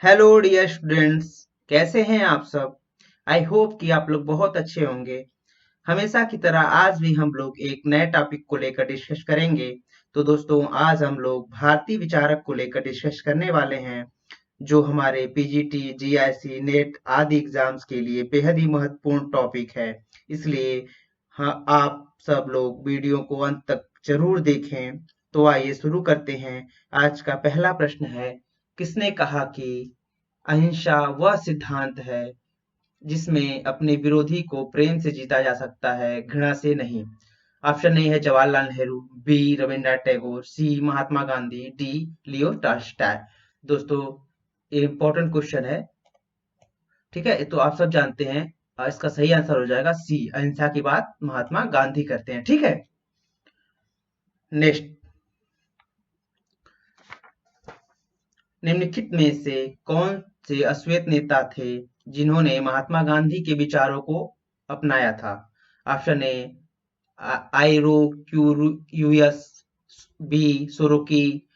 Hello dear students, कैसे हैं आप सब। आई होप कि आप लोग बहुत अच्छे होंगे। हमेशा की तरह आज भी हम लोग एक नए टॉपिक को लेकर डिस्कस करेंगे। तो दोस्तों, आज हम लोग भारतीय विचारक को लेकर डिस्कस करने वाले हैं, जो हमारे पीजीटी, जीआईसी, नेट आदि एग्जाम्स के लिए बेहद ही महत्वपूर्ण टॉपिक है। इसलिए हाँ, आप सब लोग वीडियो को अंत तक जरूर देखें। तो आइए शुरू करते हैं। आज का पहला प्रश्न है, किसने कहा कि अहिंसा वह सिद्धांत है जिसमें अपने विरोधी को प्रेम से जीता जा सकता है, घृणा से नहीं। ऑप्शन ए है जवाहरलाल नेहरू, बी रविन्द्रनाथ टैगोर, सी Mahatma Gandhi, D Leo Tolstoy. दोस्तों, ये इंपॉर्टेंट क्वेश्चन है। ठीक है, तो आप सब जानते हैं, इसका सही आंसर हो जाएगा सी, अहिंसा की बात महात्मा गांधी करते हैं। ठीक है, नेक्स्ट। निम्नलिखित में से कौन से अश्वेत नेता थे जिन्होंने महात्मा गांधी के विचारों को अपनाया था। ऑप्शन ए आइरोक्यूरियस, बी सोरोकी,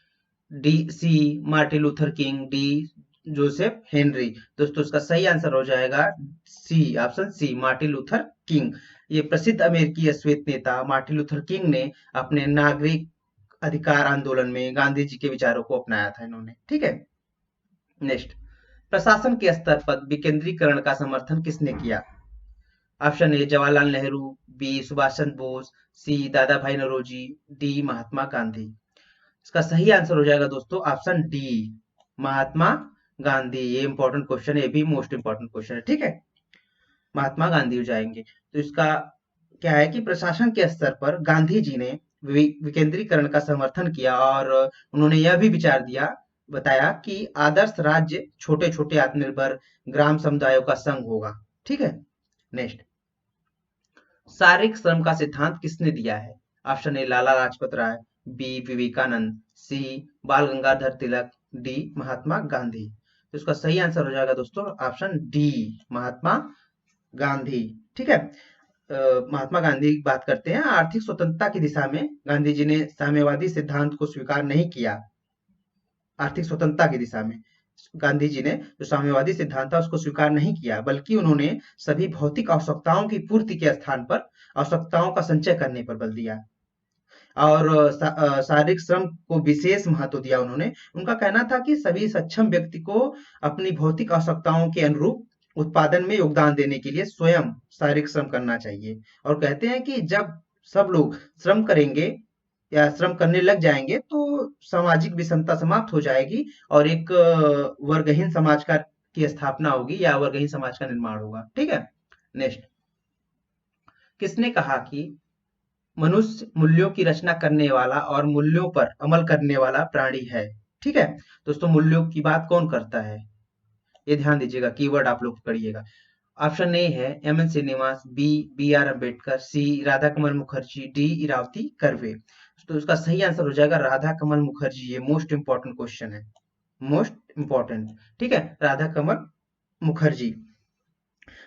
D C Martin Luther King, D Joseph Henry. दोस्तों, इसका सही आंसर हो जाएगा C, option C, Martin Luther King. ये प्रसिद्ध अमेरिकी अश्वेत नेता मार्टिन लूथर किंग ने अपने नागरिक अधिकार आंदोलन में गांधी जी के विचारों को अपनाया था इन्होंने। ठीक है, नेक्स्ट। प्रशासन के स्तर पर विकेंद्रीकरण का समर्थन किसने किया। Option A Jawaharlal Nehru, B Subhash Chandra Bose, C Dadabhai Naoroji, D Mahatma Gandhi. इसका सही आंसर हो जाएगा दोस्तों ऑप्शन डी, महात्मा गांधी। ये इंपॉर्टेंट क्वेश्चन है, ये भी मोस्ट इंपॉर्टेंट क्वेश्चन है। ठीक है, महात्मा गांधी हो जाएंगे। तो इसका क्या है कि प्रशासन के स्तर पर गांधी जी ने विकेंद्रीकरण का समर्थन किया, और उन्होंने यह भी विचार दिया, बताया कि आदर्श राज्य छोटे छोटे आत्मनिर्भर ग्राम समुदायों का संघ होगा। ठीक है, नेक्स्ट। शारीरिक श्रम का सिद्धांत किसने दिया है। Option A Lala Lajpat Rai, B Vivekananda, C Bal Gangadhar Tilak, D Mahatma Gandhi. तो इसका सही आंसर हो जाएगा दोस्तों ऑप्शन डी, महात्मा गांधी। ठीक है, महात्मा गांधी की बात करते हैं। आर्थिक स्वतंत्रता की दिशा में गांधी जी ने साम्यवादी सिद्धांत को स्वीकार नहीं किया। आर्थिक स्वतंत्रता की दिशा में गांधी जी ने जो साम्यवादी सिद्धांत था उसको स्वीकार नहीं किया, बल्कि उन्होंने सभी भौतिक आवश्यकताओं की पूर्ति के स्थान पर आवश्यकताओं का संचय करने पर बल दिया, और शारीरिक श्रम को विशेष महत्व दिया उन्होंने। उनका कहना था कि सभी सक्षम व्यक्ति को अपनी भौतिक आवश्यकताओं के अनुरूप उत्पादन में योगदान देने के लिए स्वयं शारीरिक श्रम करना चाहिए। और कहते हैं कि जब सब लोग श्रम करेंगे या श्रम करने लग जाएंगे तो सामाजिक विषमता समाप्त हो जाएगी, और एक वर्गहीन समाज का की स्थापना होगी, या वर्गहीन समाज का निर्माण होगा। ठीक है, नेक्स्ट। किसने कहा कि मनुष्य मूल्यों की रचना करने वाला और मूल्यों पर अमल करने वाला प्राणी है। ठीक है, दोस्तों, मूल्यों की बात कौन करता है, ये ध्यान दीजिएगा, कीवर्ड आप लोग पढ़िएगा। ऑप्शन ए है M N Srinivas, B B R Ambedkar, C Radha Kamal Mukherjee, D Irawati Karve. तो इसका सही आंसर हो जाएगा राधा कमल मुखर्जी। ये मोस्ट इंपॉर्टेंट क्वेश्चन है, मोस्ट इंपॉर्टेंट। ठीक है, राधा कमल मुखर्जी।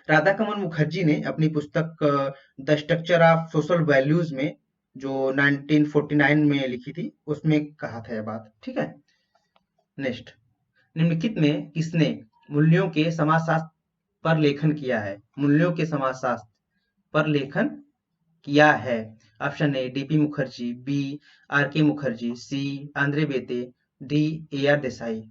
राधा कमल मुखर्जी ने अपनी पुस्तक the structure of social values में, जो 1949 में लिखी थी, उसमें कहा था यह बात। ठीक है, नेक्स्ट। निम्नलिखित में किसने मूल्यों के समाजशास्त्र पर लेखन किया है। मूल्यों के समाजशास्त्र पर लेखन किया है। Option A D P Mukherjee, B R K Mukherjee, C Andre Beteille, D A R Desai.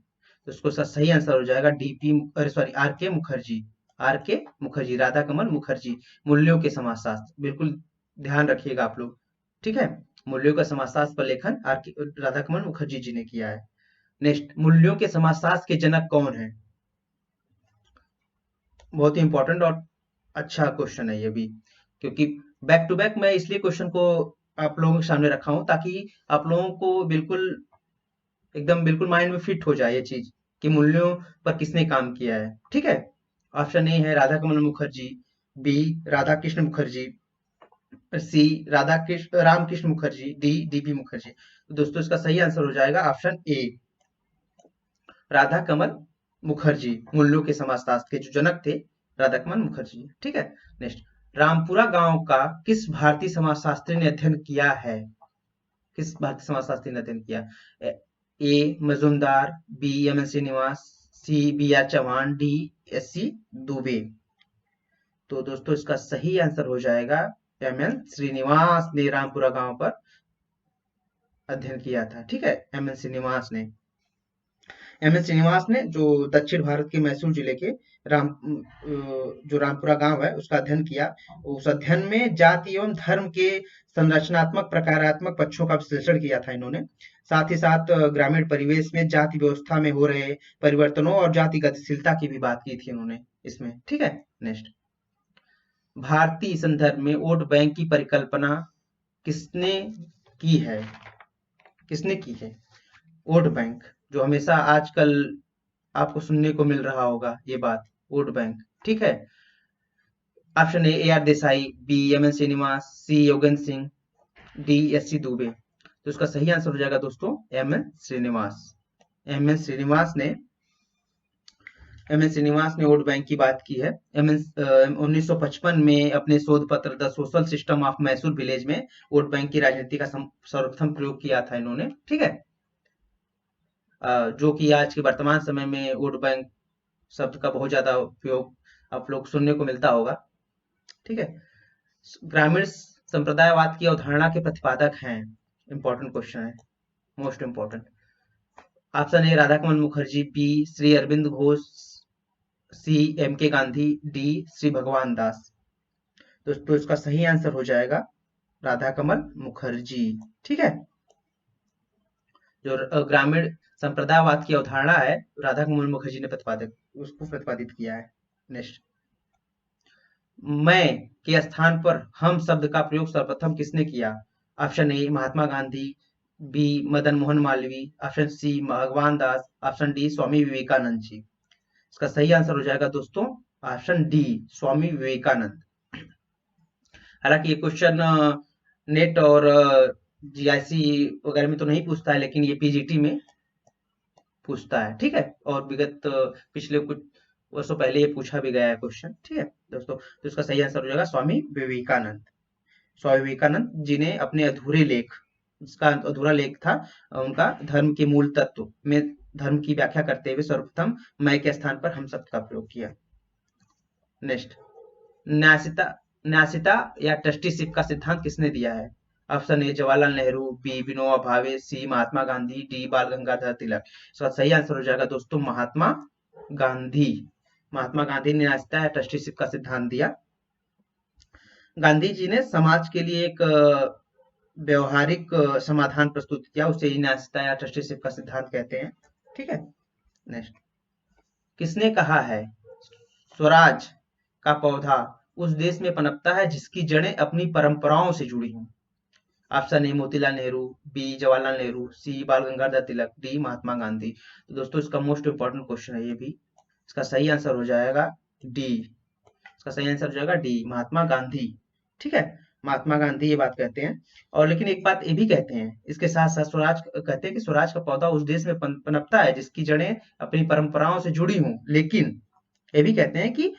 तो उसको सही आंसर हो जाएगा डीपी, अरे sorry, are K Mukherjee. Are K Mukherjee, Radha Kamal Mukherjee. मूल्यों के समाजशास्त्र, बिल्कुल ध्यान रखिएगा आप लोग। ठीक है, मूल्यों का समाजशास्त्र पर लेखन आर के राधा कमल मुखर्जी जी ने किया है। नेक्स्ट, मूल्यों के समाजशास्त्र के जनक कौन है। बहुत ही इंपॉर्टेंट और अच्छा क्वेश्चन है ये भी, क्योंकि बैक टू बैक मैं इसलिए क्वेश्चन को आप लोगों के सामने रखा हूं, ताकि आप लोगों को बिल्कुल एकदम बिल्कुल माइंड में फिट हो जाए ये चीज कि मूल्यों पर किसने काम किया है। ठीक है, ऑप्शन ए है राधा कमल मुखर्जी, बी राधा कृष्ण मुखर्जी, सी राधा कृष्ण रामकृष्ण मुखर्जी, डी डीपी मुखर्जी। तो दोस्तों, इसका सही आंसर हो जाएगा ऑप्शन ए, राधा कमल मुखर्जी। मूल्यों के समाजशास्त्र के जो जनक थे, राधा कमल मुखर्जी। ठीक है, नेक्स्ट। रामपुरा गांव का किस भारतीय समाजशास्त्री ने अध्ययन किया है। किस भारतीय समाजशास्त्री ने अध्ययन किया। A Majumdar, B M N Srinivas, C B R Chauhan, D S C Dube. तो दोस्तों इसका सही आंसर हो जाएगा एम एन श्रीनिवास ने रामपुरा गांव पर अध्ययन किया था। ठीक है, एम एन श्रीनिवास ने। एम एस श्रीनिवास ने जो दक्षिण भारत के मैसूर जिले के जो रामपुरा गांव है उसका अध्ययन किया। उस अध्ययन में जाति एवं धर्म के संरचनात्मक प्रकारात्मक पक्षों का विश्लेषण किया था इन्होंने। साथ ही साथ ग्रामीण परिवेश में जाति व्यवस्था में हो रहे परिवर्तनों और जाति गतिशीलता की भी बात की थी इन्होंने इसमें। ठीक है, नेक्स्ट। भारतीय संदर्भ में वोट बैंक की परिकल्पना किसने की है? किसने की है वोट बैंक? जो हमेशा आजकल आपको सुनने को मिल रहा होगा ये बात, वोट बैंक। ठीक है, option A R Desai, B M N Srinivas, C Yogendra Singh, D S C Dube. तो इसका सही आंसर हो जाएगा दोस्तों M N Srinivas. M N Srinivas ने वोट बैंक की बात की है। 1955 में अपने शोध पत्र the social system of Mysore village में वोट बैंक की राजनीति का सर्वप्रथम प्रयोग किया था इन्होंने। ठीक है, जो कि आज के वर्तमान समय में वोट बैंक शब्द का बहुत ज्यादा उपयोग आप लोग सुनने को मिलता होगा। ठीक है, ग्रामीण संप्रदायवाद की अवधारणा के प्रतिपादक हैं। इंपॉर्टेंट क्वेश्चन है, most important. Option A Radha Kamal Mukherjee, B Shri Arvind Ghosh, C M K Gandhi, D Shri भगवान दास। दोस्तों इसका सही आंसर हो जाएगा राधा कमल मुखर्जी। ठीक है, जो ग्रामीण संप्रदायवाद की अवधारणा है राधा कमल मुखर्जी ने प्रतिपादित किया है। नेक्स्ट। मैं के स्थान पर हम शब्द का प्रयोग सर्वप्रथम किसने किया? Option A Mahatma Gandhi, B Madan Mohan Malviya, option C Bhagwan Das, option D Swami Vivekananda ji. इसका सही आंसर हो जाएगा दोस्तों ऑप्शन डी स्वामी विवेकानंद। हालांकि ये क्वेश्चन नेट और जीआईसी वगैरह में तो नहीं पूछता है, लेकिन ये पीजीटी में पूछता है। ठीक है, और विगत पिछले कुछ वर्षों पहले ये पूछा भी गया है क्वेश्चन। ठीक है दोस्तों, तो इसका सही आंसर हो जाएगा स्वामी विवेकानंद। स्वामी विवेकानंद जी ने अपने अधूरे लेख, इसका अधूरा लेख था उनका धर्म के मूल तत्व में धर्म की व्याख्या करते हुए सर्वप्रथम मैं के स्थान पर हम शब्द का प्रयोग किया। नेक्स्ट। न्यासिता या ट्रस्टीशिप का सिद्धांत किसने दिया है? Option A Jawaharlal Nehru, B Vinoba Bhave, C Mahatma Gandhi, D बाल गंगाधर तिलक। इसका सही आंसर हो जाएगा दोस्तों महात्मा गांधी। महात्मा गांधी ने न्यासिता या ट्रस्टीशिप का सिद्धांत दिया। गांधी जी ने समाज के लिए एक व्यवहारिक समाधान प्रस्तुत किया, उसे न्यासिता या ट्रस्टीशिप का सिद्धांत कहते हैं। ठीक है, नेक्स्ट। किसने कहा है स्वराज का पौधा उस देश में पनपता है जिसकी जड़ें अपनी परंपराओं से जुड़ी हों? Option A Motilal Nehru, B Jawaharlal Nehru, C Bal Gangadhar Tilak, D Mahatma Gandhi. तो दोस्तों इसका मोस्ट इंपॉर्टेंट क्वेश्चन है ये भी। इसका सही आंसर हो जाएगा डी। इसका सही आंसर हो जाएगा डी महात्मा गांधी। ठीक है, महात्मा गांधी ये बात कहते हैं। और लेकिन एक बात ये भी कहते हैं इसके साथ साथ, स्वराज कहते हैं कि स्वराज का पौधा उस देश में पनपता है जिसकी जड़ें अपनी परंपराओं से जुड़ी हों, लेकिन ये भी कहते हैं कि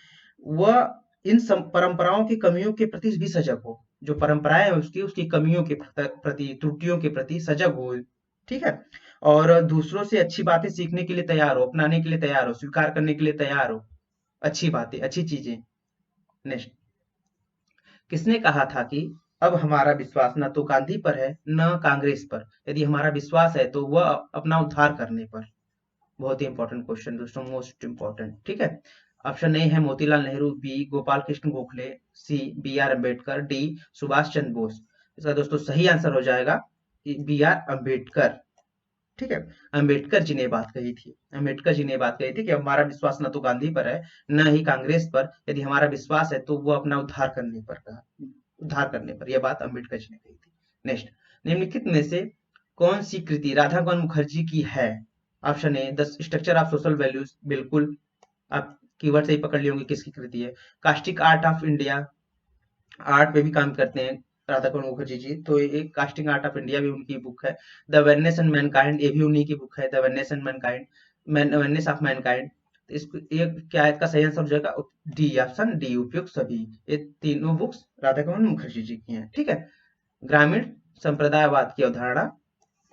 वह इन परंपराओं की कमियों के प्रति भी सजग हो। जो परंपराएं है उसकी कमियों के प्रति, त्रुटियों के प्रति सजग हो। ठीक है, और दूसरों से अच्छी बातें सीखने के लिए तैयार हो, अपनाने के लिए तैयार हो, स्वीकार करने के लिए तैयार हो अच्छी बातें, अच्छी चीजें। नेक्स्ट। किसने कहा था कि अब हमारा विश्वास न तो गांधी पर है न कांग्रेस पर, यदि हमारा विश्वास है तो वह अपना उद्धार करने पर। बहुत ही इंपॉर्टेंट क्वेश्चन दोस्तों, मोस्ट इंपॉर्टेंट। ठीक है, ऑप्शन ए है Motilal Nehru, B Gopal Krishna Gokhale, C B R Ambedkar, D Subhash Chandra Bose. इसका दोस्तों सही आंसर हो जाएगा बी आर अम्बेडकर। ठीक है, अम्बेडकर जी ने बात कही थी, अम्बेडकर जी ने बात कही थी कि हमारा विश्वास न तो गांधी पर है न ही कांग्रेस पर, यदि हमारा विश्वास है तो वो अपना उद्धार करने पर कहा, उद्धार करने पर। यह बात अम्बेडकर जी ने कही थी। नेक्स्ट। निम्नलिखित में से कौन सी कृति राधा कमल मुखर्जी की है? Option A the structure of social values, बिल्कुल आप कीवर्ड से ही पकड़ लिए होंगे किसकी कृति है। Caustic art of India, art पे भी काम करते हैं राधा कमल मुखर्जी जी, तो एक कास्टिंग आर्ट ऑफ इंडिया भी उनकी बुक है। द वेरनेस एंड मैनकाइंड, ये भी उन्हीं की बुक है, द वेरनेस एंड मैनकाइंड, वेरनेस ऑफ मैनकाइंड। ये क्या है, इसका सही आंसर हो जाएगा डी, ऑप्शन डी उपयुक्त सभी। ये तीनों बुक्स राधा कमल मुखर्जी जी की हैं। ठीक है, ग्रामीण संप्रदायवाद की अवधारणा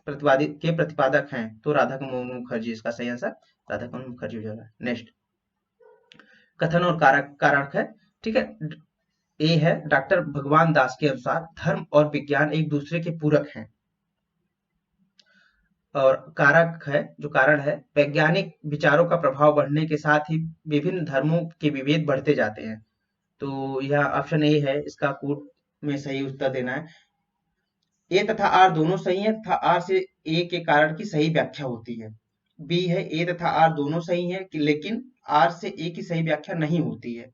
प्रतिपादक हैं तो राधा कमल मुखर्जी इसका सही आंसर राधा कमल मुखर्जी हो जाएगा। नेक्स्ट, कथन और कारक कारक है, ठीक है। ए है, डॉक्टर भगवान दास के अनुसार धर्म और विज्ञान एक दूसरे के पूरक हैं। और कारक है, जो कारण है, वैज्ञानिक विचारों का प्रभाव बढ़ने के साथ ही विभिन्न धर्मों के विभेद बढ़ते जाते हैं। तो यह ऑप्शन ए है, इसका कोट में सही उत्तर देना है। ए तथा आर दोनों सही है तथा आर से ए के कारण की सही व्याख्या होती है। बी है, ए तथा आर दोनों सही है लेकिन आर से ए की सही व्याख्या नहीं होती है।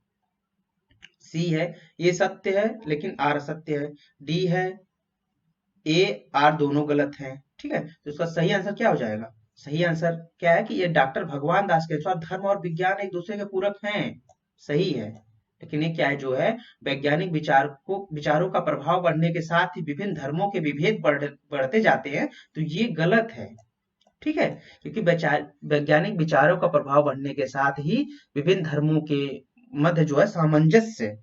सी है, ये सत्य है लेकिन आर असत्य है। डी है, ए आर दोनों गलत हैं। ठीक है, तो इसका सही आंसर क्या हो जाएगा? सही आंसर क्या है कि ये डॉक्टर भगवान दास के अनुसार धर्म और विज्ञान एक दूसरे के पूरक हैं। सही है, लेकिन ये क्या है, जो है वैज्ञानिक विचारों का प्रभाव बढ़ने के साथ ही विभिन्न धर्मों के विभेद बढ़ते जाते हैं, तो ये गलत है। ठीक है, क्योंकि वैज्ञानिक विचारों का प्रभाव बढ़ने के साथ ही विभिन्न धर्मों के मध्य जो है सामंजस्य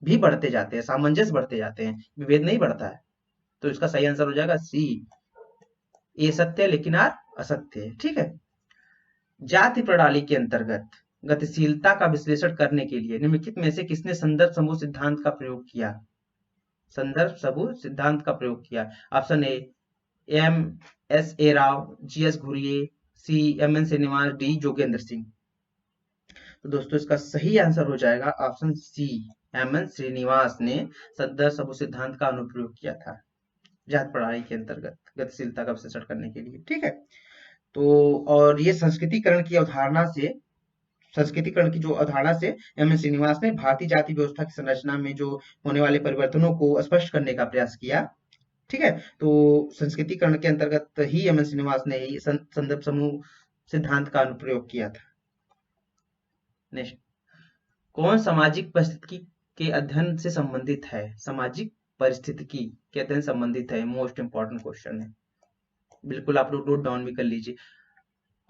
भी बढ़ते जाते हैं, सामंजस्य बढ़ते जाते हैं, विभेद नहीं बढ़ता है। तो इसका सही आंसर हो जाएगा सी, ये सत्य है लेकिन आर असत्य है। ठीक है, जाति प्रणाली के अंतर्गत गतिशीलता का विश्लेषण करने के लिए निम्नलिखित में से किसने संदर्भ समूह सिद्धांत का प्रयोग किया? संदर्भ समूह सिद्धांत का प्रयोग किया। Option A, M S A Rao, G S Ghurye, C M N Srinivas, D Jogendra Singh. तो दोस्तों इसका सही आंसर हो जाएगा option C, M N Srinivas ने संदर्भ समूह सिद्धांत का अनुप्रयोग किया था जाति प्रणाली के अंतर्गत गतिशीलता का विश्लेषण करने के लिए। ठीक है, तो और ये संस्कृतिकरण की अवधारणा से एम एन श्रीनिवास ने भारतीय जाति व्यवस्था की संरचना में जो होने वाले परिवर्तनों को स्पष्ट करने का प्रयास किया। ठीक है, तो संस्कृतिकरण के अंतर्गत ही एम एन श्रीनिवास ने संदर्भ समूह सिद्धांत का अनुप्रयोग किया था। नेक्स्ट, कौन सामाजिक परिस्थिति के अध्ययन से संबंधित है? सामाजिक परिस्थितिकी के अध्ययन संबंधित है, मोस्ट इंपॉर्टेंट क्वेश्चन है, बिल्कुल आप लोग नोट डाउन भी कर लीजिए।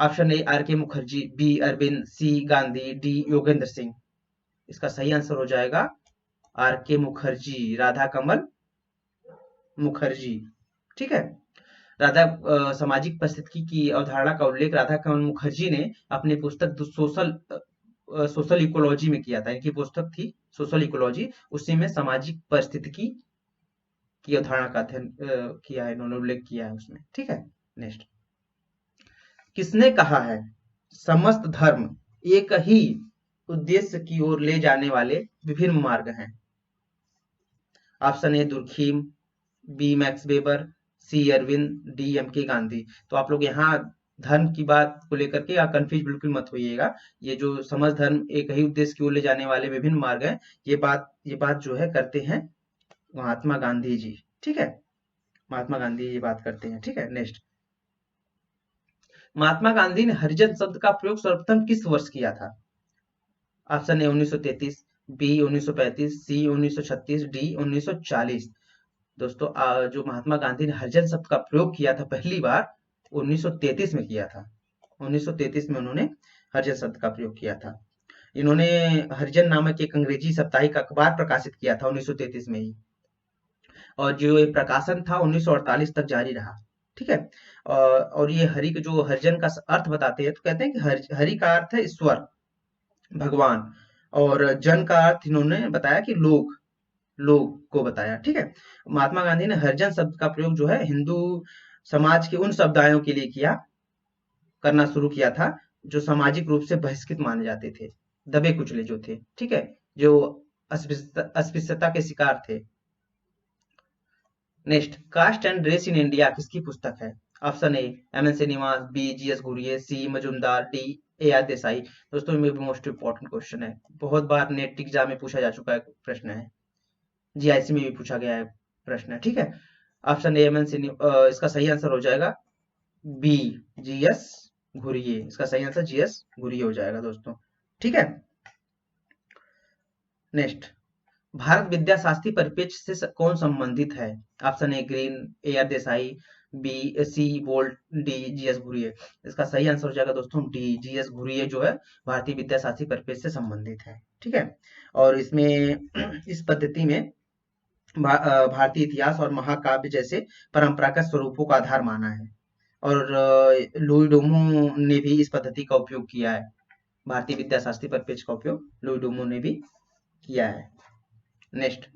Option A are K Mukherjee, B Arvind, C Gandhi, D Yogendra Singh. इसका सही आंसर हो जाएगा आर के मुखर्जी, राधा कमल मुखर्जी। ठीक है, सामाजिक परिस्थिति की अवधारणा का उल्लेख राधा कमल मुखर्जी ने अपनी पुस्तक सोशल इकोलॉजी में किया था। इनकी पुस्तक थी सोशल इकोलॉजी, उसी में सामाजिक परिस्थितिकी की अवधारणा का अध्ययन किया है, इन्होंने उल्लेख किया है उसमें। ठीक है, नेक्स्ट, किसने कहा है समस्त धर्म एक ही उद्देश्य की ओर ले जाने वाले विभिन्न मार्ग हैं? Option A Durkheim, B Max Weber, C Arvind, D M K Gandhi. तो आप लोग यहाँ धर्म की बात को लेकर के कंफ्यूज बिल्कुल मत होइएगा। ये जो समस्त धर्म एक ही उद्देश्य की ओर ले जाने वाले विभिन्न मार्ग हैं, ये बात जो है करते हैं महात्मा गांधी जी। ठीक है, महात्मा गांधी ये बात करते हैं। ठीक है, नेक्स्ट, महात्मा गांधी ने हरिजन शब्द का प्रयोग सर्वप्रथम किस वर्ष किया था? Option A 1933, B 1935, C 1936, D 1940। दोस्तों जो महात्मा गांधी ने हरिजन शब्द का प्रयोग किया था पहली बार 1933 में किया था। 1933 में उन्होंने हरिजन शब्द का प्रयोग किया था। इन्होंने हरिजन नामक एक अंग्रेजी साप्ताहिक अखबार प्रकाशित किया था 1933 में ही, और जो ये प्रकाशन था 1948 तक जारी रहा। ठीक है, और ये जो हरिजन का अर्थ बताते हैं, तो कहते हैं कि हरि का अर्थ है ईश्वर, भगवान, और जन का अर्थ इन्होंने बताया कि लोग को बताया। ठीक है, महात्मा गांधी ने हरिजन शब्द का प्रयोग जो है हिंदू समाज के उन समुदायों के लिए करना शुरू किया था जो सामाजिक रूप से बहिष्कृत माने जाते थे, दबे कुचले जो थे। ठीक है, जो अस्पृश्यता के शिकार थे। Next, caste and race in India किसकी पुस्तक है? Option A M N Srinivas, B G S Ghurye, C Majumdar, D A R Desai. दोस्तों में भी मोस्ट इंपॉर्टेंट क्वेश्चन है, बहुत बार नेट एग्जाम में पूछा जा चुका है प्रश्न है, जीआईसी में भी पूछा गया है प्रश्न है। ठीक है, ऑप्शन ए एम एन इसका सही आंसर हो जाएगा बी जी एस घुरिये। इसका सही आंसर जी एस घुरिये हो जाएगा दोस्तों। ठीक है, नेक्स्ट, भारत विद्या शास्त्री परिप्रेक्ष्य से कौन संबंधित है? Option A Green, A R Desai, B C Bolt, D G S Ghurye. इसका सही आंसर हो जाएगा दोस्तों डी जी एस घुरिये, जो है भारतीय विद्या शास्त्री परिप्रेक्ष्य से संबंधित है। ठीक है, और इसमें इस पद्धति में भारतीय इतिहास और महाकाव्य जैसे परंपरागत स्वरूपों का आधार माना है। और लुई डोमो ने भी इस पद्धति का उपयोग किया है। भारतीय विद्याशास्त्री परिपेक्ष का उपयोग लुई डोमो ने भी किया है। नेक्स्ट,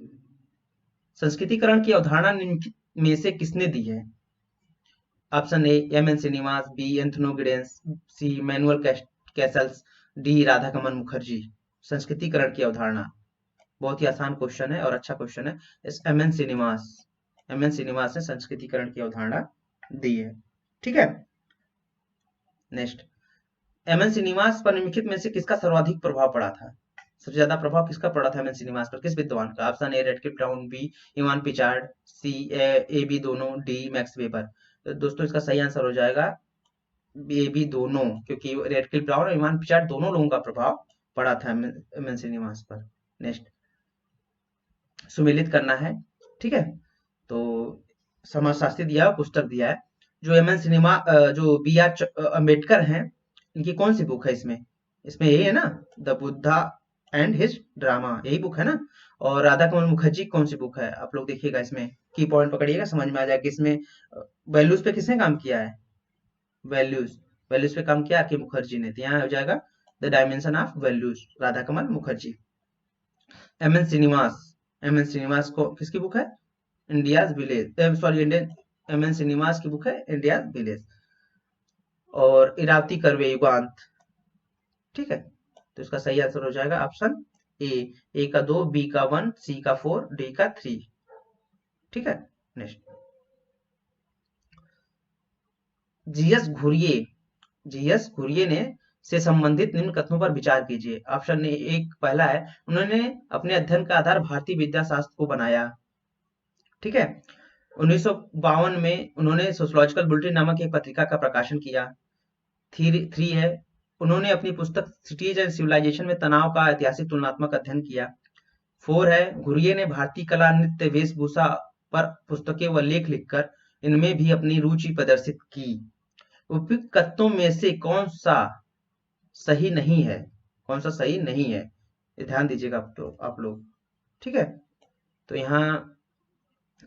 संस्कृतिकरण की अवधारणा निम्नलिखित में से किसने दी है? Option A M N Srinivas, B Anthony Giddens, C Manuel Castells, D Radhakamal Mukherjee. संस्कृतिकरण की अवधारणा बहुत ही आसान क्वेश्चन है और अच्छा क्वेश्चन है। इस एम एन श्रीनिवास ने संस्कृतिकरण की अवधारणा दी है। ठीक है। नेक्स्ट, एम एन श्रीनिवास पर निम्नलिखित में से किसका सर्वाधिक प्रभाव पड़ा था? सबसे ज्यादा प्रभाव किसका पड़ा था एम एन श्रीनिवास पर, किस विद्वान का? Option A Radcliffe Brown, B Evans Pritchard, C A B दोनों, डी मैक्स वेबर। तो दोस्तों इसका सही आंसर हो जाएगा ए बी दोनों, क्योंकि रेडक्लिफ ब्राउन और इवान पिचार्ड दोनों लोगों का प्रभाव पड़ा था एम एन श्रीनिवास पर। नेक्स्ट, सुमेलित करना है। ठीक है, तो समाजशास्त्री दिया है, पुस्तक दिया है। जो एम एन सिनेमा जो बी आर अम्बेडकर हैं, इनकी कौन सी बुक है इसमें? इसमें यही है ना, the Buddha and his drama, यही बुक है ना। और राधा कमल मुखर्जी कौन सी बुक है? आप लोग देखिएगा, इसमें की पॉइंट पकड़िएगा, समझ में आ जाएगा। इसमें वैल्यूज पे किसने काम किया है? वैल्यूज पे काम किया कि मुखर्जी ने। तो यहाँ हो जाएगा the dimension of values, Radha Kamal Mukherjee. M N Srinivas को किसकी बुक है? India's village, sorry Indian, M N Srinivas की बुक है इंडियाज विलेज। और इरावती कर्वे युगांत। ठीक है, तो इसका सही आंसर हो जाएगा ऑप्शन ए का 2, बी का 1, सी का 4, डी का 3। ठीक है। नेक्स्ट, जीएस घुरिये ने से संबंधित निम्न कथनों पर विचार कीजिए। ऑप्शन ए, एक पहला है, उन्होंने अपने अध्ययन का आधार भारतीय विद्याशास्त्र को बनाया। ठीक है। 1952 में उन्होंने सोशियोलॉजिकल बुलेटिन नामक एक पत्रिका का प्रकाशन किया। 3 है, उन्होंने अपनी पुस्तक सिटीज एंड सिविलाइजेशन में तनाव का ऐतिहासिक तुलनात्मक अध्ययन किया। 4 है, घुरिये ने भारतीय कला, नृत्य, वेशभूषा पर पुस्तकें व लेख लिखकर इनमें भी अपनी रुचि प्रदर्शित की। उपयुक्त कथनों में से कौन सा सही नहीं है? कौन सा सही नहीं है, ये ध्यान दीजिएगा आप लोग। ठीक है, तो यहाँ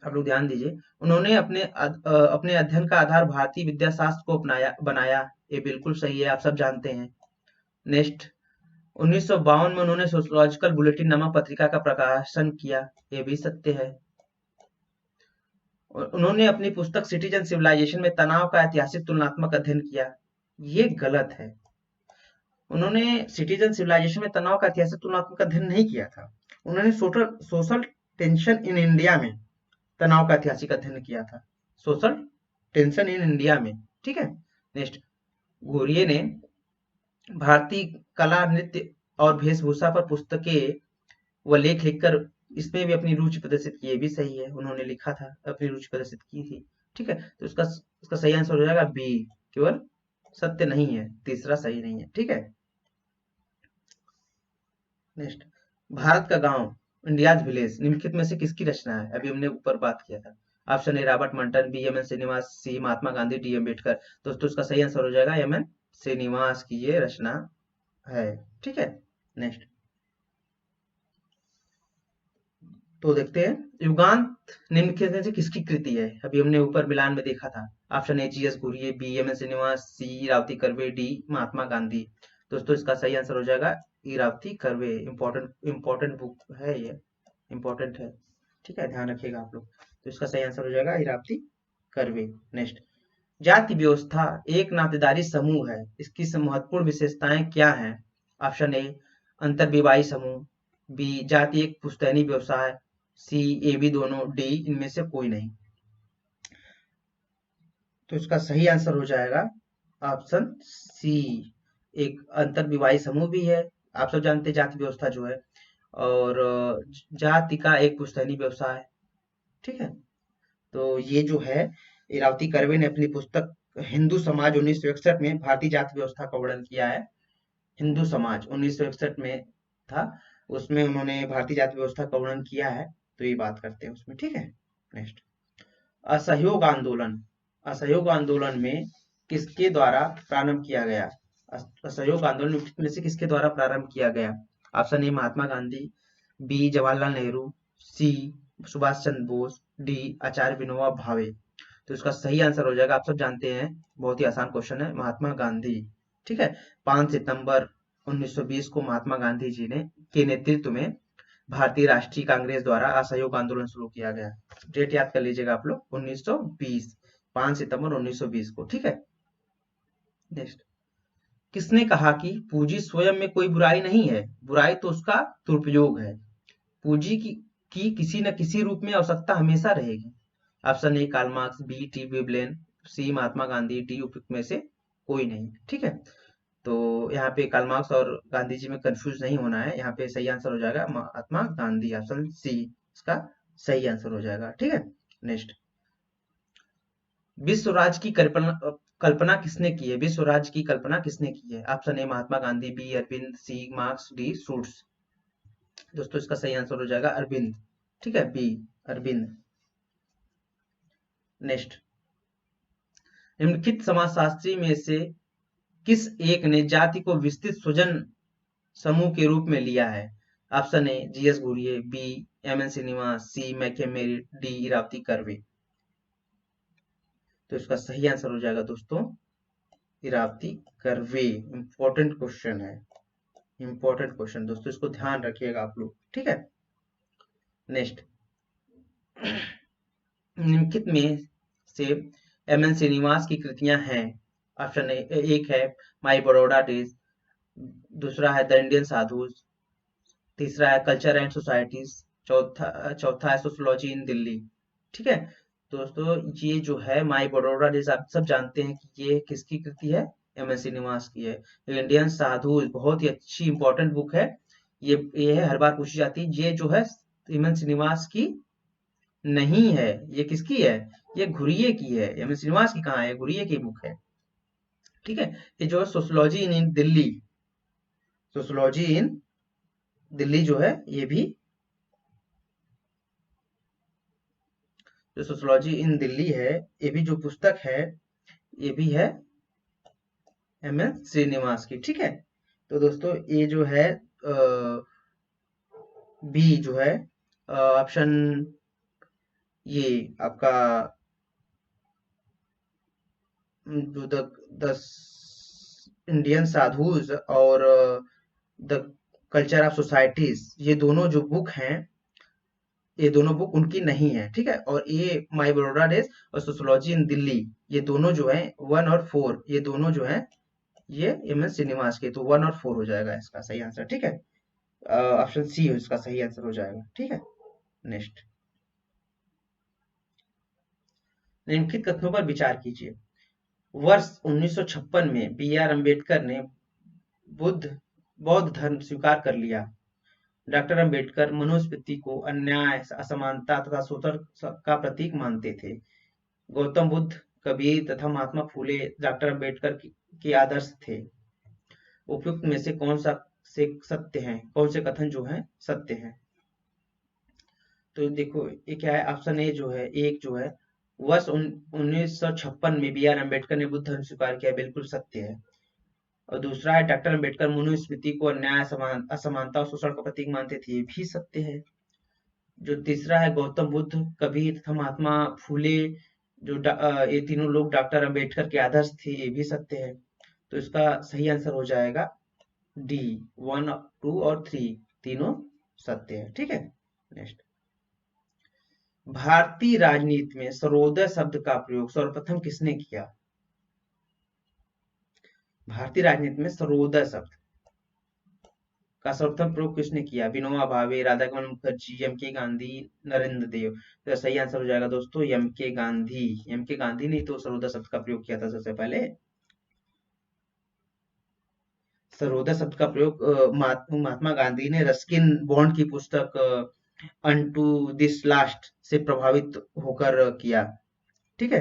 आप लोग ध्यान दीजिए। उन्होंने अपने अध्ययन का आधार भारतीय विद्याशास्त्र को बनाया, ये बिल्कुल सही है, आप सब जानते हैं। नेक्स्ट, 1952 में उन्होंने सोशियोलॉजिकल बुलेटिन नामक पत्रिका का प्रकाशन किया, ये भी सत्य है। उन्होंने अपनी पुस्तक सिटीजन सिविलाइजेशन में तनाव का ऐतिहासिक तुलनात्मक अध्ययन किया, ये गलत है। उन्होंने सिटीजन सिविलाइजेशन में तनाव का ऐतिहासिक तुलनात्मक अध्ययन नहीं किया था। उन्होंने सोशल टेंशन इन इंडिया में तनाव का ऐतिहासिक अध्ययन किया था, सोशल टेंशन इन इंडिया में। ठीक है। नेक्स्ट, घुरिये ने भारतीय कला, नृत्य और वेशभूषा पर पुस्तकें व लेख लिखकर इसमें भी अपनी रुचि प्रदर्शित की, भी सही है, उन्होंने लिखा था, अपनी रुचि प्रदर्शित की थी। ठीक है, तो इसका सही आंसर हो जाएगा बी, केवल सत्य नहीं है, तीसरा सही नहीं है। ठीक है। नेक्स्ट, भारत का गांव, इंडियाज विलेज, निम्नलिखित में से किसकी रचना है? अभी हमने ऊपर बात किया था। Option A Robert Merton, B M N Srinivas, C Mahatma Gandhi, D Ambedkar. दोस्तों इसका सही आंसर हो जाएगा एम एन श्रीनिवास की ये रचना है। ठीक है। नेक्स्ट, तो देखते हैं, युगांत निम्नलिखित में से किसकी कृति है? अभी हमने ऊपर मिलान में देखा था। Option A G S Ghurye, B M N Srinivas, C Irawati Karve, D Mahatma Gandhi. दोस्तों इसका सही आंसर हो जाएगा इरावती कर्वे। इंपॉर्टेंट बुक है ये, इंपॉर्टेंट है। ठीक है, ध्यान रखिएगा आप लोग। तो इसका सही आंसर हो जाएगा इरावती कर्वे। नेक्स्ट, जाति व्यवस्था एक नातेदारी समूह है, इसकी महत्वपूर्ण विशेषताएं क्या हैं? ऑप्शन ए अंतर्विवाही समूह, बी जाति एक पुश्तैनी व्यवसाय, सी ए बी दोनों, डी इनमें से कोई नहीं। तो इसका सही आंसर हो जाएगा ऑप्शन सी, एक अंतर्विवाही समूह भी है। आप सब जानते हैं जाति व्यवस्था जो है, और जाति का एक पुश्तैनी व्यवसाय। ठीक है, तो ये जो है, इरावती कर्वे ने अपनी पुस्तक हिंदू समाज 1961 में भारतीय जाति व्यवस्था का वर्णन किया है। हिंदू समाज 1961 में था, उसमें उन्होंने भारतीय जाति व्यवस्था का वर्णन किया है, तो ये बात करते हैं उसमें। ठीक है। नेक्स्ट, असहयोग आंदोलन, असहयोग आंदोलन में किसके द्वारा प्रारंभ किया गया? असहयोग आंदोलन में से किसके द्वारा प्रारंभ किया गया? Option A Mahatma Gandhi, B Jawaharlal Nehru, C Subhash Chandra Bose, D Acharya Vinoba Bhave. तो इसका सही आंसर हो जाएगा, आप सब जानते हैं, बहुत ही आसान क्वेश्चन है, महात्मा गांधी। ठीक है, 5 सितंबर 1920 को महात्मा गांधी जी ने के नेतृत्व में भारतीय राष्ट्रीय कांग्रेस द्वारा असहयोग आंदोलन शुरू किया गया। डेट याद कर लीजिएगा आप लोग, 1920, 5 सितंबर 1920 को। ठीक है, नेक्स्ट, किसने कहा कि पूंजी स्वयं में कोई बुराई नहीं है, बुराई तो उसका दुरुपयोग है। पूंजी की किसी न किसी रूप में आवश्यकता हमेशा रहेगी। Option A Karl Marx, B T Veblen, C Mahatma Gandhi, D उपयुक्त में से कोई नहीं। ठीक है, तो यहाँ पे कार्ल मार्क्स और गांधी जी में कंफ्यूज नहीं होना है, यहाँ पे सही आंसर हो जाएगा महात्मा गांधी, ऑप्शन सी इसका सही आंसर हो जाएगा। ठीक है, नेक्स्ट, विश्व राज्य की कल्पना किसने की है, विश्व राज्य की कल्पना किसने की है। Option A Mahatma Gandhi, B Arvind, C Marx, D Schutz. दोस्तों इसका सही आंसर हो जाएगा अरविंद। ठीक है, बी अरविंद। नेक्स्ट, निम्नलिखित समाजशास्त्री में से किस एक ने जाति को विस्तृत स्वजन समूह के रूप में लिया है। Option A G S Ghurye, B M N Srinivas, C मैकेमेरी, डी इरावती कर्वे। तो इसका सही आंसर हो जाएगा दोस्तों इरावती कर्वे। इंपॉर्टेंट क्वेश्चन है, इंपॉर्टेंट क्वेश्चन दोस्तों, इसको ध्यान रखिएगा आप लोग। ठीक है, नेक्स्ट, निम्नलिखित में से एम एन श्रीनिवास की कृतियां हैं। ऑप्शन एक है माई बड़ौदा डेज, दूसरा है द इंडियन साधुज, तीसरा है कल्चर एंड सोसाइटीज, चौथा है सोशोलॉजी इन दिल्ली। ठीक है दोस्तों, ये जो है माई बड़ौदा डेज आप सब जानते हैं कि ये किसकी कृति है, एम एस श्रीनिवास की है। इंडियन साधुज बहुत ही अच्छी इंपॉर्टेंट बुक है, ये है, हर बार पूछी जाती है। ये जो है एम एस श्रीनिवास की नहीं है, ये किसकी है, ये घुरिये की है। एम एस श्रीनिवास की कहाँ है, घुरिये की बुक है। ठीक है, ये जो है सोशोलॉजी इन दिल्ली, सोशोलॉजी इन दिल्ली जो है, ये भी जो सोशोलॉजी इन दिल्ली है, ये भी जो पुस्तक है, ये भी है एम एस श्रीनिवास की। ठीक है, तो दोस्तों ये जो है बी जो है ऑप्शन, ये आपका जो द इंडियन साधुज और द कल्चर ऑफ सोसाइटीज, ये दोनों जो बुक हैं, ये दोनों बुक उनकी नहीं है। ठीक है, और ये माई बड़ौदा डेज और सोशोलॉजी इन दिल्ली, ये दोनों जो है 1 और 4, ये दोनों जो है ये एम एस श्रीनिवास के, तो 1 और 4 हो जाएगा इसका सही आंसर। ठीक है, ऑप्शन सी इसका सही आंसर हो जाएगा। ठीक है, नेक्स्ट, निम्नलिखित कथनों पर विचार कीजिए। वर्ष 1956 में बी आर अम्बेडकर ने बौद्ध धर्म स्वीकार कर लिया। डॉक्टर अम्बेडकर मनुस्मृति को अन्याय, असमानता तथा शोषण का प्रतीक मानते थे। गौतम बुद्ध, कबीर तथा महात्मा फूले डॉक्टर अम्बेडकर के आदर्श थे। उपयुक्त में से कौन सा से सत्य है, कौन से कथन जो है सत्य है। तो देखो ये क्या है, ऑप्शन ए जो है, एक जो है वर्ष 1956 में बी आर अम्बेडकर ने बुद्ध धर्म स्वीकार किया, बिल्कुल सत्य है। और दूसरा है डॉक्टर अम्बेडकर मनुस्मृति को अन्याय, असमानता और शोषण का प्रतीक मानते थे, ये भी सत्य है। जो तीसरा है गौतम बुद्ध, कबीर तथा महात्मा फूले, जो ये तीनों लोग डॉक्टर अम्बेडकर के आदर्श थे, ये भी सत्य है। तो इसका सही आंसर हो जाएगा डी, 1, 2 और 3 तीनों सत्य है। ठीक है, नेक्स्ट, भारतीय राजनीति में सर्वोदय शब्द का प्रयोग सर्वप्रथम किसने किया। भारतीय राजनीति में सर्वोदय शब्द का सर्वप्रथम प्रयोग किसने किया। विनोबा भावे, राधाकमल मुखर्जी, एम के गांधी, नरेंद्र देव। तो सही आंसर हो जाएगा दोस्तों M K Gandhi. M K Gandhi ने तो सर्वोदय शब्द का प्रयोग किया था सबसे पहले। सर्वोदय शब्द का प्रयोग महात्मा गांधी ने रस्किन बॉन्ड की पुस्तक अनटू दिस लास्ट से प्रभावित होकर किया। ठीक है,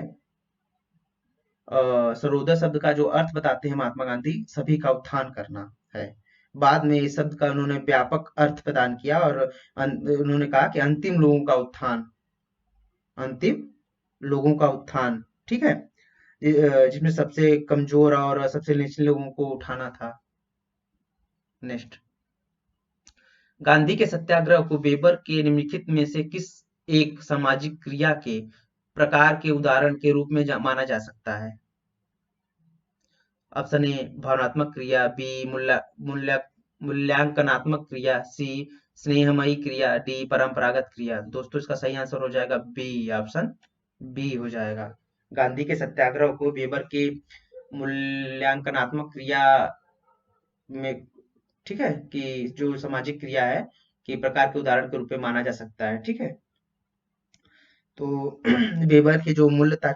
सर्वोदय शब्द का जो अर्थ बताते हैं महात्मा गांधी, सभी का उत्थान करना है। बाद में इस शब्द का उन्होंने व्यापक अर्थ प्रदान किया और उन्होंने कहा कि अंतिम लोगों का उत्थान, अंतिम लोगों का उत्थान। ठीक है, जिसमें सबसे कमजोर और सबसे निचले लोगों को उठाना था। नेक्स्ट, गांधी के सत्याग्रह को वेबर के निम्नलिखित में से किस एक सामाजिक क्रिया के प्रकार के उदाहरण के रूप में माना जा सकता है? ऑप्शन ए भावनात्मक क्रिया, बी मूल्य मूल्यांकनात्मक क्रिया, सी स्नेहमयी क्रिया, डी परंपरागत क्रिया। दोस्तों इसका सही आंसर हो जाएगा बी, ऑप्शन बी हो जाएगा। गांधी के सत्याग्रह को वेबर के मूल्यांकनात्मक क्रिया में, ठीक है, कि जो सामाजिक क्रिया है कि प्रकार के उदाहरण के रूप में माना जा सकता है, ठीक है। तो वेबर के जो मूल्यता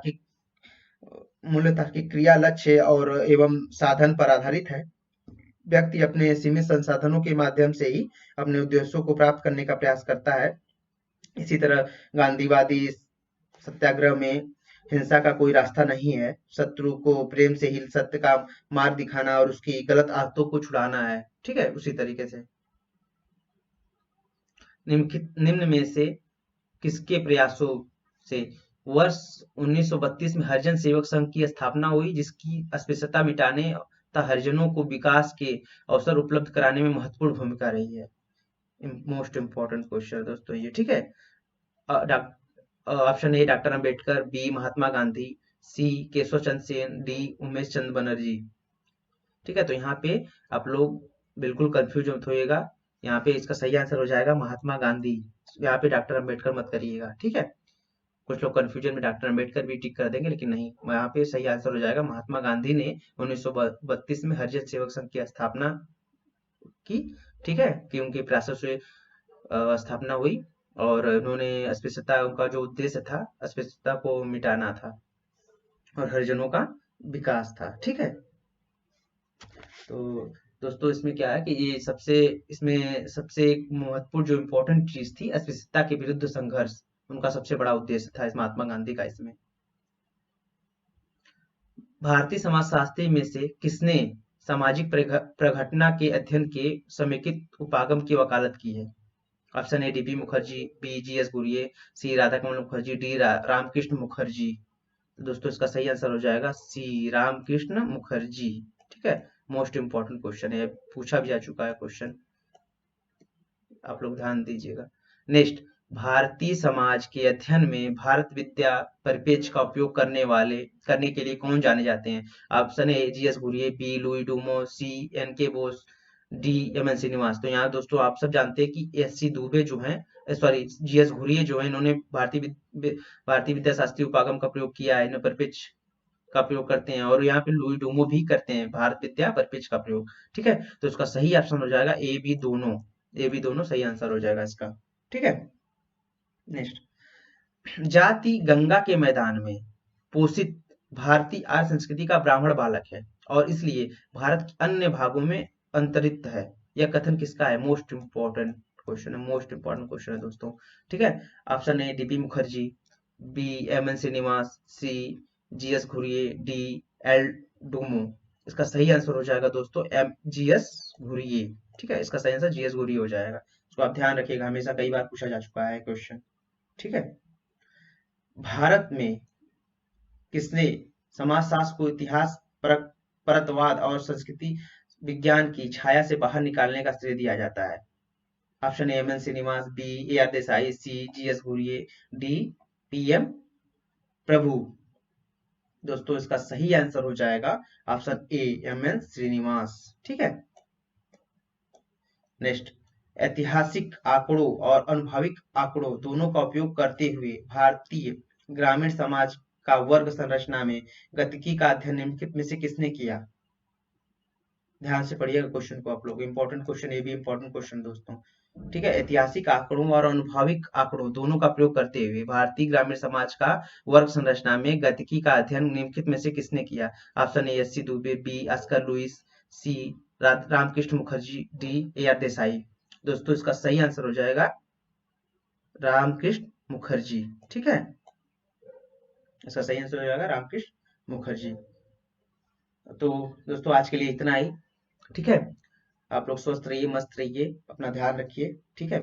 की क्रिया लक्ष्य और एवं साधन पर आधारित है। व्यक्ति अपने सीमित संसाधनों के माध्यम से ही अपने उद्देश्यों को प्राप्त करने का प्रयास करता है। इसी तरह गांधीवादी सत्याग्रह में हिंसा का कोई रास्ता नहीं है, शत्रु को प्रेम से ही सत्य का मार्ग दिखाना और उसकी गलत आदतों को छुड़ाना है, ठीक है। उसी तरीके से निम्न में से किसके प्रयासों से वर्ष 1932 में हरिजन सेवक संघ की स्थापना हुई, जिसकी अस्पृश्यता मिटाने तथा हरिजनों को विकास के अवसर उपलब्ध कराने में महत्वपूर्ण भूमिका रही है? मोस्ट इंपॉर्टेंट क्वेश्चन दोस्तों ये, ठीक है। Option A doctor Ambedkar, B Mahatma Gandhi, C Keshab Chandra Sen, D Umesh Chandra Banerjee. ठीक है, तो यहाँ पे आप लोग बिल्कुल कंफ्यूज मत होइएगा। यहाँ पे इसका सही आंसर हो जाएगा महात्मा गांधी। यहाँ पे डॉक्टर अंबेडकर मत करिएगा, ठीक है। कुछ लोग कंफ्यूजन में डॉक्टर अंबेडकर भी टिक कर देंगे, लेकिन नहीं, यहाँ पे सही आंसर हो जाएगा महात्मा गांधी ने 1932 में हरिजन सेवक संघ की स्थापना की, ठीक है, कि उनके प्रयासों से स्थापना हुई और उन्होंने अस्पृश्यता, उनका जो उद्देश्य था अस्पृश्यता को मिटाना था और हरिजनों का विकास था, ठीक है। तो दोस्तों इसमें क्या है कि ये इसमें सबसे एक महत्वपूर्ण जो इम्पोर्टेंट चीज थी अस्पृश्यता के विरुद्ध संघर्ष, उनका सबसे बड़ा उद्देश्य था इस महात्मा गांधी का। इसमें भारतीय समाजशास्त्री में से किसने सामाजिक प्रघटना के अध्ययन के समेकित उपागम की वकालत की है? Option A D B Mukherjee, B G S Ghurye, C Radhakamal Mukherjee, D Ramkrishna Mukherjee. तो दोस्तों इसका सही आंसर हो जाएगा सी रामकृष्ण मुखर्जी, ठीक है। मोस्ट इंपॉर्टेंट क्वेश्चन है, पूछा भी जा चुका है क्वेश्चन, आप लोग ध्यान दीजिएगा। नेक्स्ट, भारतीय समाज के अध्ययन में भारत विद्या परिपेक्ष का उपयोग करने के लिए कौन जाने जाते हैं? Option A G S Ghurye, B Louis Dumont, C N K Bose, D M N Srinivas. तो यहाँ दोस्तों आप सब जानते हैं कि एस सी दुबे जो हैं, सॉरी जीएस घुरिये जो है, इन्होंने भारतीय विद्या शास्त्री उपागम का प्रयोग किया है, इन्हें परिपेक्ष का प्रयोग करते हैं, और यहाँ पे लुई डूमो भी करते हैं भारत विद्या परिपेक्ष का प्रयोग, ठीक है। तो इसका सही ऑप्शन हो जाएगा ए बी दोनों, ए बी दोनों सही आंसर हो जाएगा इसका, ठीक है। नेक्स्ट, जाति गंगा के मैदान में पोषित भारतीय आर्य संस्कृति का ब्राह्मण बालक है और इसलिए भारत के अन्य भागों में अंतरित है। यह कथन किसका है? मोस्ट इंपॉर्टेंट क्वेश्चन है, मोस्ट इंपॉर्टेंट क्वेश्चन है दोस्तों, ठीक है। Option A D P Mukherjee, B M N Srinivas, C G S Ghurye, D L Dumont. इसका सही आंसर हो जाएगा दोस्तों एम जी एस घुरिये, ठीक है। इसका सही आंसर जी एस घुरिये हो जाएगा। इसको आप ध्यान रखिएगा, हमेशा कई बार पूछा जा चुका है क्वेश्चन, ठीक है। भारत में किसने समाजशास्त्र को इतिहास परतवाद और संस्कृति विज्ञान की छाया से बाहर निकालने का श्रेय दिया जाता है? Option A M N Srinivas, B A R Desai, C G S Ghurye, D P M Prabhu. दोस्तों इसका सही आंसर हो जाएगा option A M N Srinivas, ठीक है। नेक्स्ट, ऐतिहासिक आंकड़ों और अनुभविक आंकड़ों दोनों का उपयोग करते हुए भारतीय ग्रामीण समाज का वर्ग संरचना में गतिकी का अध्ययन निम्नलिखित में से किसने किया? ध्यान से पढ़िएगा क्वेश्चन को आप लोग, इंपॉर्टेंट क्वेश्चन, ये भी इंपॉर्टेंट क्वेश्चन दोस्तों, ठीक है। ऐतिहासिक आंकड़ों और अनुभविक आंकड़ों दोनों का प्रयोग करते हुए भारतीय ग्रामीण समाज का वर्ग संरचना में गतिकी का अध्ययन निम्नलिखित में से किसने किया? Option A S C Dube, B Oscar Lewis, C Ramkrishna Mukherjee, D A R Desai. दोस्तों इसका सही आंसर हो जाएगा रामकृष्ण मुखर्जी, ठीक है। इसका सही आंसर हो जाएगा रामकृष्ण मुखर्जी। तो दोस्तों आज के लिए इतना ही, ठीक है। आप लोग स्वस्थ रहिए, मस्त रहिए, अपना ध्यान रखिए, ठीक है।